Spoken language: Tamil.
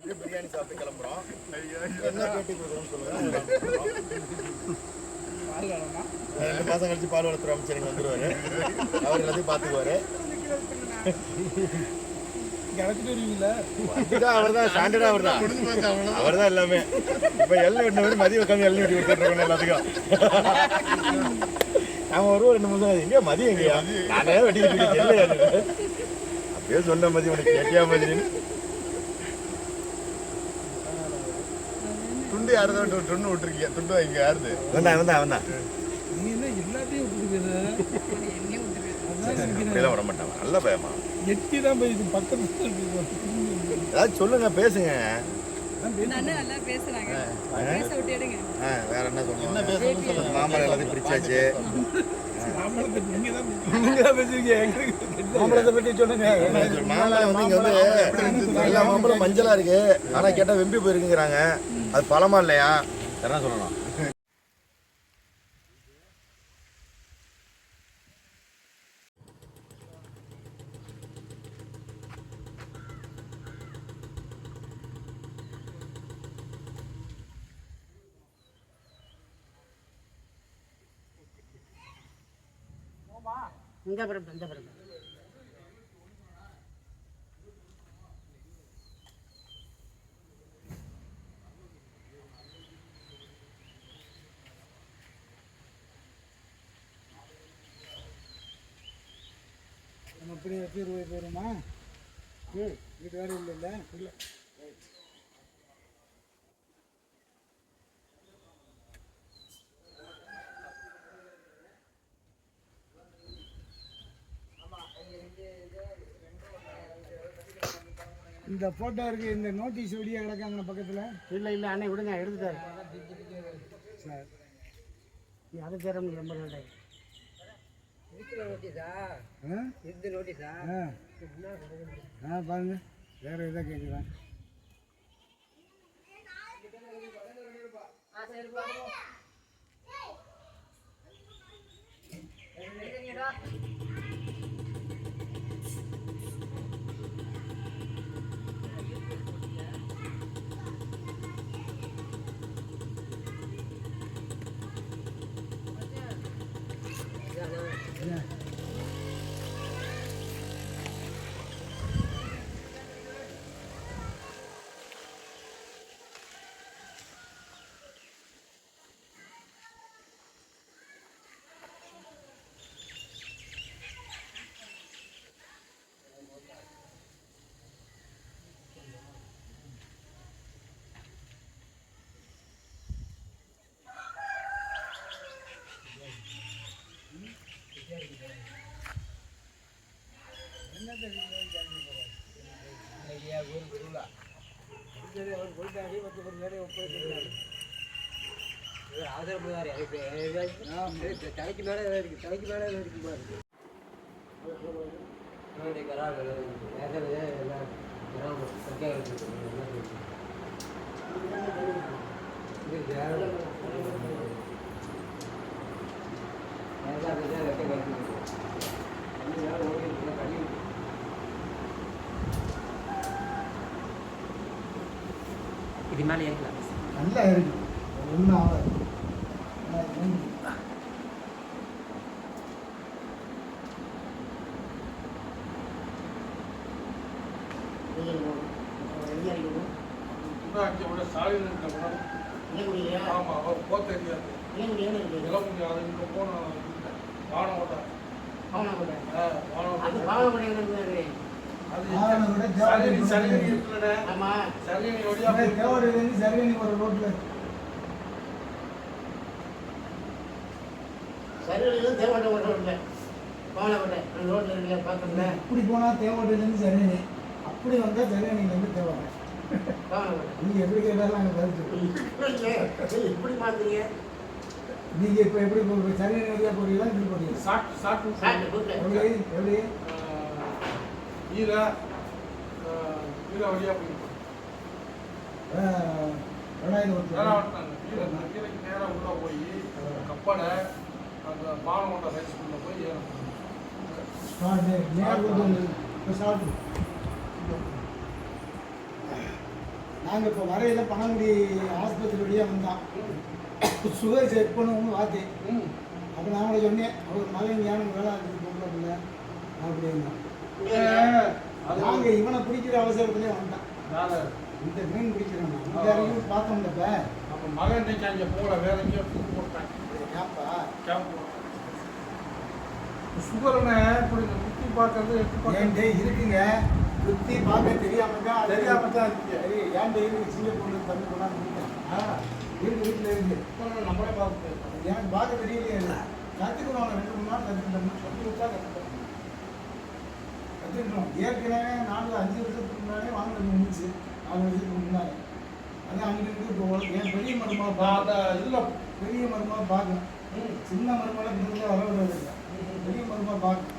பிரியாணி சாப்பிட்டு கிளம்புறோம். என்ன பேட்டி கொடுக்குறோம்னு சொல்லுங்க. ரெண்டு மாதம் கழிச்சு பால் வளர்த்துற அமைச்சர் இங்கே வந்துடுவார். அவர் எல்லாத்தையும் பார்த்துக்குவார். அவர் தான் ஸ்டாண்டர்டா, அவர் தான் எல்லாமே. இப்போ எல்லாம் வெட்டின மாதிரி மதியம் உட்காந்து எல்லாம் வெட்டி கொடுத்துட்ருக்கோம் எல்லாத்துக்கும். நாங்கள் வருவோம் 2 மாதம் எங்கேயா மதியம் எங்கேயா நானே வெட்டிக்கிட்டு இல்லையா அப்படியே சொன்ன மதியம் உனக்கு கேட்டியா மதியம் துண்டு யாருதான் துண்டு விட்டுருக்கீங்க. துண்டு இங்க யாருது அவன் விட மாட்டான். நல்ல பயமா எட்டிதான் போய் ஏதாவது சொல்லுங்க, பேசுங்க. வேற என்ன சொல்லுங்க. மாம்பழம் எல்லாத்தையும் பிரிச்சாச்சு. மாம்பழத்தை பற்றி சொல்லுங்க. மாம்பழம் வந்து இங்க வந்து எல்லா மாம்பழம் மஞ்சளா இருக்கு. ஆனா கேட்டா வெம்பி போயிருக்குங்கிறாங்க. அது பழமா இல்லையா? என்ன சொல்லணும்? இந்த படம் இந்த படம் நம்ம எப்படி எப்படி போயிருமா? வீட்டு வேலை இல்லை. இந்த போட்டோ இருக்கு. இந்த நோட்டீஸ் வெளியே கிடக்காங்க பக்கத்தில். இல்லை அண்ணே விடுங்க, எடுத்துட்டாரு சார். அதை தர ரொம்ப நோட்டீஸா இந்த நோட்டீஸா? பாருங்க, வேற எதாவது கேட்குறேன். தலைக்கு மேலே இருக்கு, தலைக்கு மேலே இருக்கு பாரு. இது மேலே ஏற்கலாம். நல்லா இருக்கு, ஒன்றும் ஆகாது. இப்படி போனா தேவகோட்டையிலேருந்து சரியணி, அப்படி வந்தா சரியணிலேருந்து தேவகோட்டை. நீங்க எப்படி கேட்டாலும் நாங்கள் கருத்து எப்படி மாத்தீங்க? நீங்க இப்ப எப்படி போறீங்க? சரியணி வழியா போறீங்களா? இப்படி போறீங்க? எப்படி ஈரா வழியா போய் நேராக உள்ள போய் கப்படை அந்த பாலமோட்டை ஹை ஸ்கூலில் போய் ஏறணும். நாங்கள் இப்போ வரையில பணங்குடி ஆஸ்பத்திரி வழியாக வந்தான் சுகர் செக் பண்ணுவோம்னு வாத்தி அப்போ நான் கூட சொன்னேன் அவர் மகன் ஞானம் வேலை இருக்குது பொம்பளை பிள்ளை அப்படின்னா நாங்கள் இவனை பிடிக்கிற அவசரத்துலேயே வந்தான் இந்த மீன் பிடிக்கிறோம் இந்த அறிவு பார்த்தோம்லப்ப அப்போ மகன் இன்னைக்கு அங்கே போகல வேற எங்கேயோ தூக்கி போட்டாங்க ஏப்பா சுகர்னு இப்படி இந்த குத்தி பார்க்கறது ஏன்டே இருக்குங்க குத்தி பார்க்க தெரியாம தான் தெரியாம தான் இருக்கு. ஏன்டே இருக்கு சிங்கப்பூர்ல தம்பி கொண்டாந்து இருக்கு வீட்டில் இருக்கு நம்மளே பார்த்து எனக்கு பார்க்க தெரியலையே கற்றுக்கணும் 2-3 நாள் கற்றுக்கிட்டோம் சொல்லி விட்டா கற்றுக்கிட்டோம் ஏற்கனவே 4-5 வருஷத்துக்கு முன்னாலே வாங்கினது இருந்துச்சு 4 வருஷத்துக்கு முன்னாலே அதான் அங்கிட்டு இப்போ என் பெரிய மருமகளை அந்த இதில் பெரிய மருமகளை பார்க்கணும் சின்ன மருமகளை இருந்தால் வர விடுறது இல்லை பெரிய மருமகளை பார்க்கணும்